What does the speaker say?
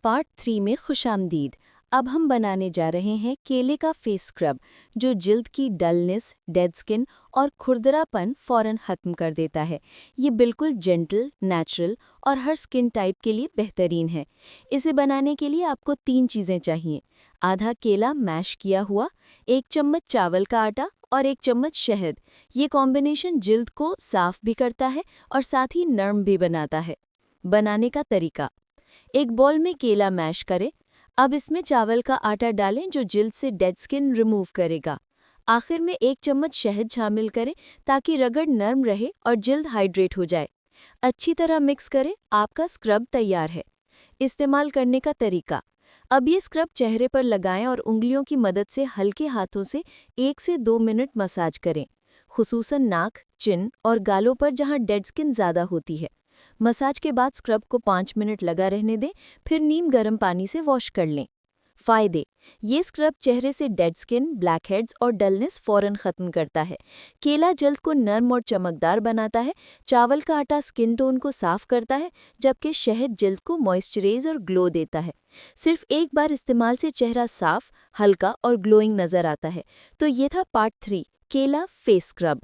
Part 3 में खुशामदीद। अब हम बनाने जा रहे हैं केले का फेस स्क्रब, जो जिल्द की डलनेस, डेड स्किन और खुरदरापन फौरन ख़त्म कर देता है। ये बिल्कुल जेंटल, नेचुरल और हर स्किन टाइप के लिए बेहतरीन है। इसे बनाने के लिए आपको 3 चीज़ें चाहिए: आधा केला मैश किया हुआ, 1 चम्मच चावल का आटा और 1 चम्मच शहद। ये कॉम्बिनेशन जिल्द को साफ भी करता है और साथ ही नर्म भी बनाता है। बनाने का तरीका: एक बाउल में केला मैश करें। अब इसमें चावल का आटा डालें जो जिल्द से डेड स्किन रिमूव करेगा। आखिर में 1 चम्मच शहद शामिल करें ताकि रगड़ नर्म रहे और जिल्द हाइड्रेट हो जाए। अच्छी तरह मिक्स करें, आपका स्क्रब तैयार है। इस्तेमाल करने का तरीका: अब ये स्क्रब चेहरे पर लगाएं और उंगलियों की मदद से हल्के हाथों से 1 से 2 मिनट मसाज करें, खुसूसन नाक, चिन और गालों पर जहां डेड स्किन ज़्यादा होती है। मसाज के बाद स्क्रब को 5 मिनट लगा रहने दें, फिर नीम गर्म पानी से वॉश कर लें। फ़ायदे: ये स्क्रब चेहरे से डेड स्किन, ब्लैक हेड्स और डलनेस फ़ौरन ख़त्म करता है। केला जल्द को नर्म और चमकदार बनाता है। चावल का आटा स्किन टोन को साफ करता है, जबकि शहद जिल्द को मॉइस्चराइज और ग्लो देता है। सिर्फ एक बार इस्तेमाल से चेहरा साफ, हल्का और ग्लोइंग नज़र आता है। तो ये था पार्ट 3, केला फेस स्क्रब।